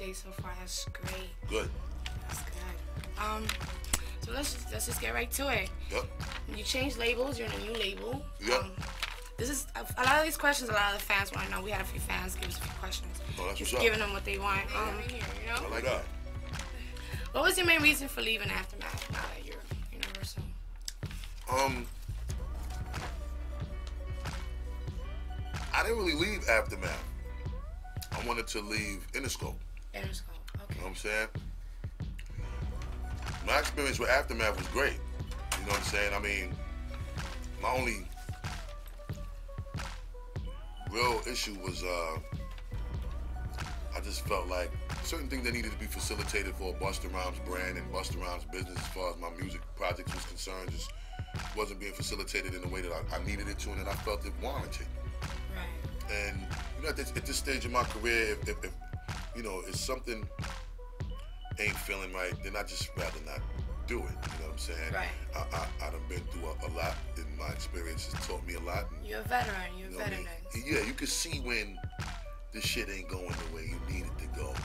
Okay, so far that's great. Good. That's good. So let's just get right to it. Yep. You changed labels. You're in a new label. Yep. This is a lot of these questions. A lot of the fans want to know. We had a few fans give us a few questions. Oh, that's just what's up. giving them what they want. Here, you know. I like that. What was your main reason for leaving Aftermath now that you're Universal? I didn't really leave Aftermath. I wanted to leave Interscope. Interscope, okay. You know what I'm saying? My experience with Aftermath was great. You know what I'm saying? I mean, my only real issue was I just felt like certain things that needed to be facilitated for Busta Rhymes brand and Busta Rhymes business as far as my music projects was concerned just wasn't being facilitated in the way that I needed it to and that I felt it warranted. Right. And you know, at this stage of my career, if you know, if something ain't feeling right, then I just rather not do it. You know what I'm saying? Right. I done been through a lot, and my experience has taught me a lot. And, you're a veteran. You're you a know veteran. I mean? Yeah, you can see when this shit ain't going the way you need it to go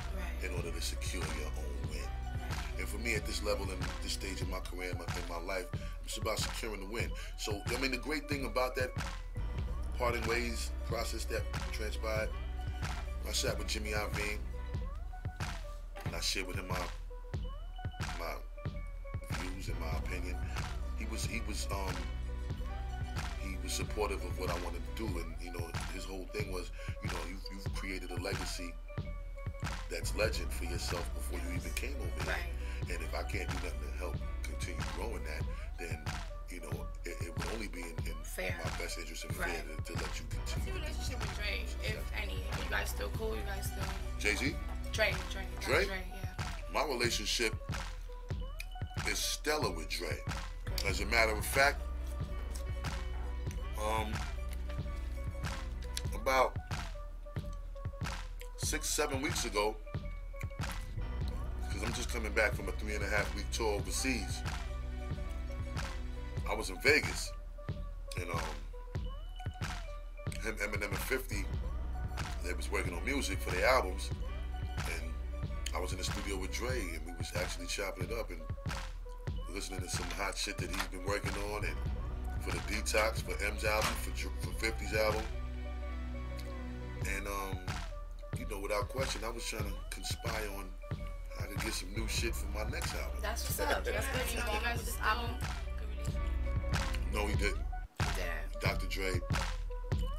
in order to secure your own win. Right. And for me, at this level and this stage of my career and in my life, it's about securing the win. So, I mean, the great thing about that parting ways process that transpired, I sat with Jimmy Iovine, and I shared with him my views and my opinion. He was supportive of what I wanted to do, and you know, his whole thing was, you know, you've created a legacy that's legend for yourself before you even came over here. Right. And if I can't do nothing to help continue growing that, then you know, it would only be in my best interest and fair to let you continue. What's your relationship with Dre, if any? Are you guys still cool? You guys still? Jay-Z? Dre, yeah. My relationship is stellar with Dre. As a matter of fact, about 6-7 weeks ago, because I'm just coming back from a 3.5-week tour overseas, I was in Vegas, and him, Eminem, and 50, they was working on music for their albums, and I was in the studio with Dre, and we was actually chopping it up and listening to some hot shit that he's been working on, and for the Detox, for M's album, for 50's album, and you know, without question, I was trying to conspire on how to get some new shit for my next album. That's what's up. That's good. You know, you guys, this album. No, he didn't. Yeah. Dr. Dre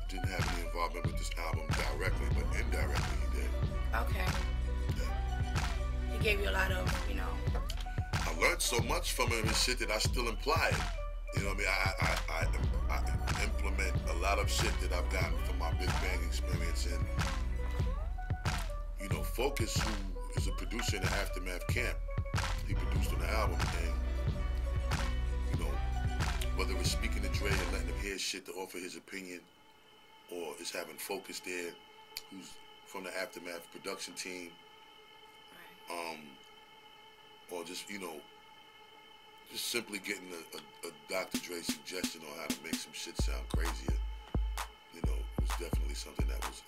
didn't have any involvement with this album directly, but indirectly he did. Okay. Yeah. He gave you a lot of, you know. I learned so much from him and shit that I still imply it. You know what I mean? I implement a lot of shit that I've gotten from my Big Bang experience. And, you know, Focus, who is a producer in the Aftermath camp, he produced on the album, and, you know, whether it's speaking to Dre and letting him hear shit to offer his opinion, or it's having Focus there, who's from the Aftermath production team, or just, you know, just simply getting a Dr. Dre suggestion on how to make some shit sound crazier, you know, was definitely something that I was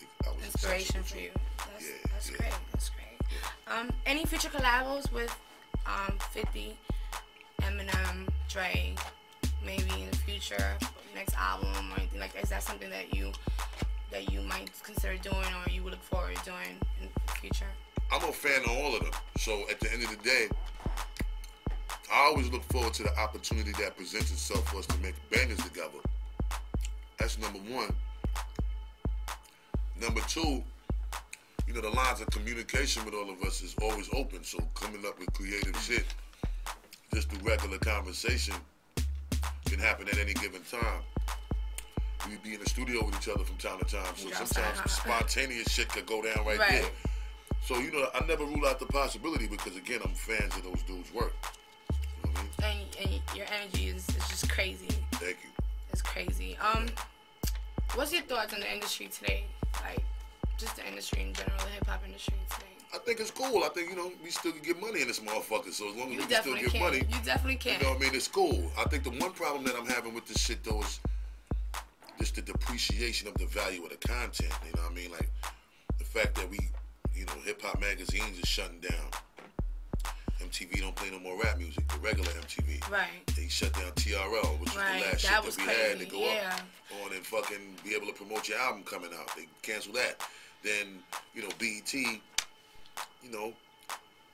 inspiration for you. That's great. That's great. Any future collabs with 50, Eminem, Dre, maybe in the future, next album or anything like that? Is that something that you might consider doing, or you would look forward to doing in the future? I'm a fan of all of them. So at the end of the day, I always look forward to the opportunity that presents itself for us to make bangers together. That's number one. Number two, you know, the lines of communication with all of us is always open. So coming up with creative shit, just through regular conversation, can happen at any given time. We be in the studio with each other from time to time. So sometimes spontaneous shit could go down right there. So, you know, I never rule out the possibility because, again, I'm fans of those dudes' work. You know what I mean? And your energy is just crazy. Thank you. It's crazy. What's your thoughts on the industry today? Like, just the industry in general, the hip-hop industry today. I think it's cool. I think, you know, we still can get money in this motherfucker. So as long as we can still get money. You definitely can. You know what I mean? It's cool. I think the one problem that I'm having with this shit, though, is just the depreciation of the value of the content. You know what I mean? Like, the fact that we you know, hip hop magazines are shutting down. MTV don't play no more rap music, the regular MTV. Right. They shut down TRL, which was the last shit that we had to go up on and fucking be able to promote your album coming out. They canceled that. Then, you know, BET, you know,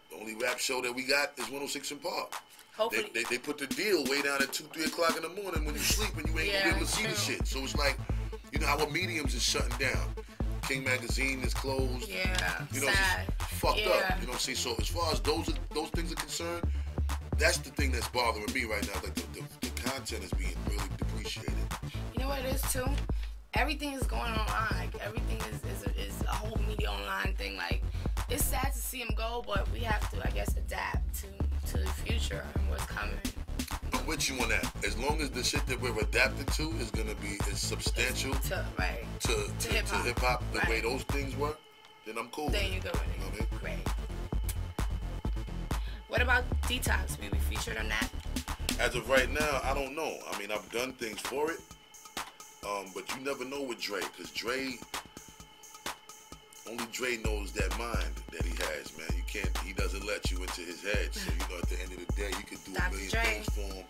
the only rap show that we got is 106 in Park. Hopefully. They put the deal way down at 2, 3 o'clock in the morning when you sleep and you ain't gonna be able to see the shit. So it's like, you know, our mediums is shutting down. King Magazine is closed. Yeah, you know, sad. It's fucked up. You know what I'm saying? So as far as those things are concerned, that's the thing that's bothering me right now. Like the content is being really depreciated. You know what it is too? Everything is going online. Like everything is a whole media online thing. Like it's sad to see him go, but we have to, I guess, adapt to the future and what's coming. I'm with you on that. As long as the shit that we're adapted to is gonna be as substantial to hip hop, the way those things work, then I'm cool. Then you go with it. You know what I mean? Great. What about Detox? Will we be featured on that? As of right now, I don't know. I mean, I've done things for it, but you never know with Dre, because only Dre knows that mind that he has, man. He doesn't let you into his head. So, you know, at the end of the day, you can do a million things for him.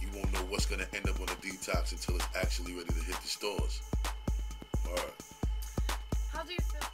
You won't know what's going to end up on the Detox until it's actually ready to hit the stores. All right. How do you feel?